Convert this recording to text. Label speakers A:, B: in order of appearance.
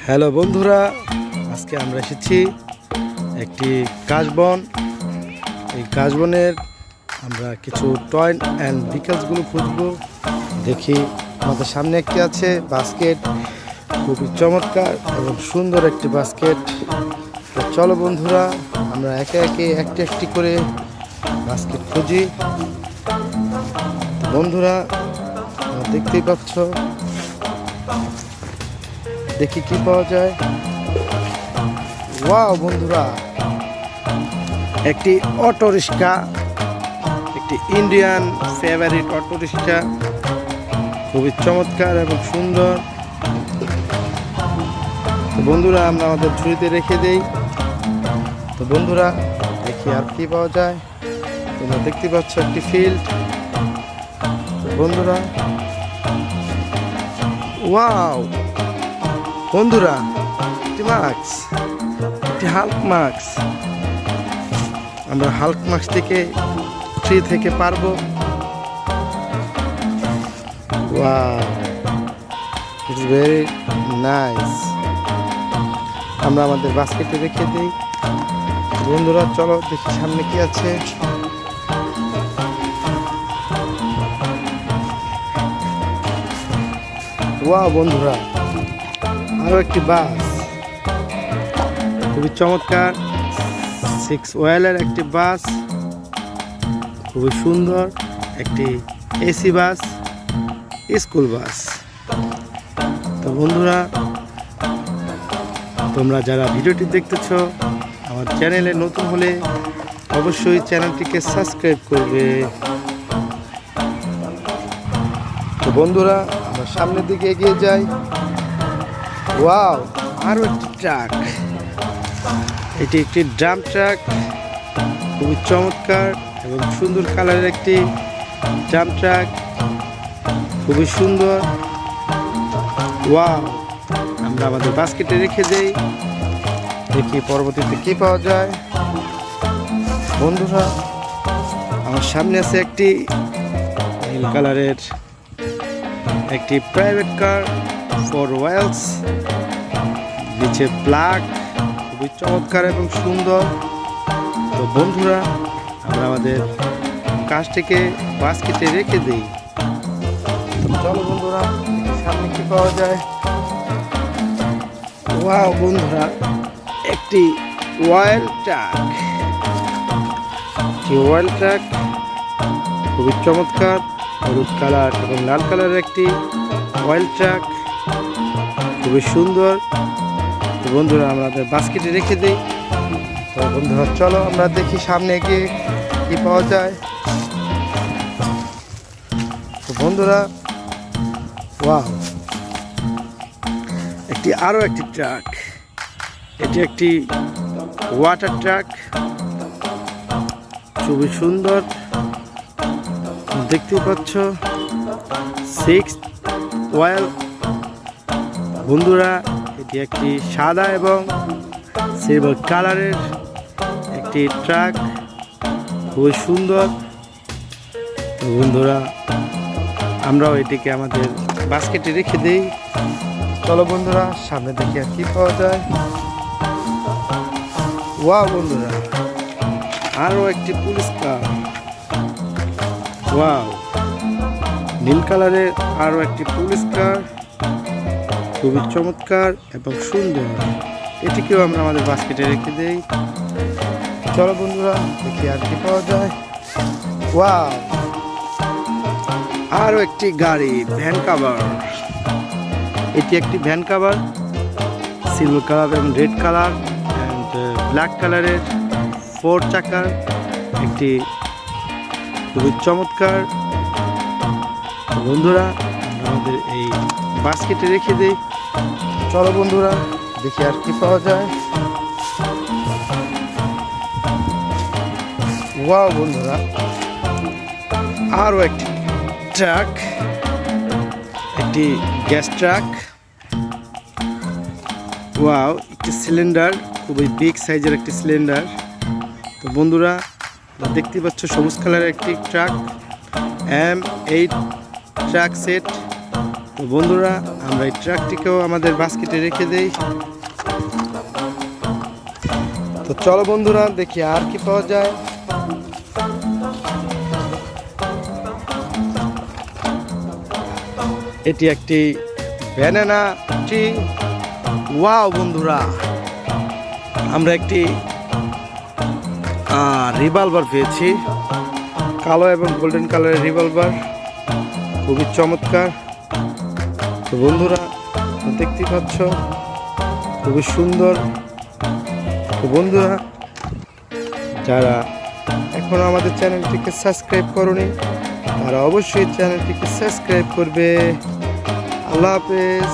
A: Hello বন্ধুরা, আজকে আমরা এসেছি একটি কাশবন। এই কাশবনের আমরা কিছু টয় অ্যান্ড ভেহিকলসগুলো খুঁজবো। দেখি আমাদের সামনে একটি আছে বাস্কেট, খুবই চমৎকার এবং সুন্দর একটি বাস্কেট। তো চলো বন্ধুরা, আমরা একে একে একটি একটি করে বাস্কেট খুঁজি। বন্ধুরা দেখতেই পাচ্ছ, দেখি কি পাওয়া যায়। ওয়াও বন্ধুরা, একটি অটো রিক্সা, একটি ইন্ডিয়ান ফেভারিট অটো রিক্সা, খুবই চমৎকার এবং সুন্দর। তো বন্ধুরা আমরা আমাদের ঝুড়িতে রেখে দেই। তো বন্ধুরা দেখি আর কি পাওয়া যায়। তোমরা দেখতে পাচ্ছ একটি ফিল্ড। বন্ধুরা ওয়াও বন্ধুরা, একটি মাস্ক, একটি হাল্ক মাস্ক। আমরা হাল্ক মাস্ক থেকে ট্রি থেকে পারবো। Wow, it's very nice. আমরা আমাদের বাস্কেটে রেখে দিই। বন্ধুরা চলো দেখি সামনে কি আছে। ওয়াও বন্ধুরা, আরো একটি বাস, খুবই চমৎকার 6 হুইলার একটি বাস, খুবই সুন্দর একটি এসি বাস, স্কুল বাস। তো বন্ধুরা তোমরা যারা ভিডিওটি দেখতেছো, আমার চ্যানেলে নতুন হলে অবশ্যই চ্যানেলটিকে সাবস্ক্রাইব করবে। তো বন্ধুরা আমরা সামনের দিকে এগিয়ে যাই। ওয়াও, আরো একটি ট্রাক, এটি একটি ড্রাম ট্রাক, খুবই চমৎকার এবং সুন্দর কালারের একটি ড্রাম ট্রাক, খুবই সুন্দর। ওয়াও, আমরা আমাদের বাস্কেটে রেখে দেই। দেখি পরবর্তীতে কি পাওয়া যায়। বন্ধুরা আমার সামনে আছে একটি নীল কালারের একটি প্রাইভেট কার, 4 হুইলস, নিচে ব্ল্যাক, খুবই চমৎকার এবং সুন্দর। তো বন্ধুরা আমরা আমাদের কাজটিকে বাস্কেটে রেখে দিই। চলো বন্ধুরা সামনে কি পাওয়া যায়। ওয়াও বন্ধুরা, একটি অয়েল ট্রাক, অয়েল ট্রাক, খুবই চমৎকার, হলুদ কালার এবং লাল কালারের একটি অয়েল ট্রাক, খুবই সুন্দর। তো বন্ধুরা আমাদের বাস্কেটে রেখে দিই। তো বন্ধুরা চলো আমরা দেখি সামনে গিয়ে কি পাওয়া যায়। তো বন্ধুরা ওয়াও, আরো একটি ট্রাক, এটি একটি ওয়াটার ট্রাক, খুবই সুন্দর। দেখতে পাচ্ছ 6 হুইল। বন্ধুরা এটি একটি সাদা এবং সিলভার কালারের একটি ট্রাক, খুবই সুন্দর। তো বন্ধুরা আমরাও এটিকে আমাদের বাস্কেটে রেখে দিই। চলো বন্ধুরা সামনে দেখি আর কি পাওয়া যায়। ওয়াও বন্ধুরা, আরো একটি পুলিশ কার। ওয়াও, নীল কালারের আরো একটি পুলিশ কার, খুবই চমৎকার এবং সুন্দর। এটিকেও আমরা আমাদের বাস্কেটে রেখে দেই। চলো বন্ধুরা দেখি আর কি পাওয়া যায়। ওয়াও, আরো একটি গাড়ি, ভ্যান কাভার। এটি একটি ভ্যান কাভার, সিলভার কালার এবং রেড কালার অ্যান্ড ব্ল্যাক কালারের 4 চাকার একটি, খুবই চমৎকার। বন্ধুরা আমাদের এই বাস্কেটে রেখে দিই। চলো বন্ধুরা দেখি আর কি পাওয়া যায়। ওয়াও বন্ধুরা, আরো একটি ট্রাক, একটি গ্যাস ট্রাক। ওয়াও, একটি সিলিন্ডার, খুবই বিগ সাইজের একটি সিলিন্ডার। তো বন্ধুরা দেখতে পাচ্ছ সবুজ কালারের একটি ট্রাক, M8 ট্রাক সেট। তো তো বন্ধুরা আমরা এই ট্রাকটিকেও আমাদের বাস্কেটে রেখে দেই। তো চলো বন্ধুরা দেখি আর কি পাওয়া যায়। এটি একটি ব্যানানা ট্রি। ওয়াও বন্ধুরা, আমরা একটি রিভলভার পেয়েছি, কালো এবং গোল্ডেন কালারের রিভলভার, খুবই চমৎকার। তো বন্ধুরা দেখতে পাচ্ছ খুবই সুন্দর। তো বন্ধুরা যারা এখনো আমাদের চ্যানেলটিকে সাবস্ক্রাইব করনি তারা অবশ্যই চ্যানেলটিকে সাবস্ক্রাইব করবে। আল্লাহ হাফেজ।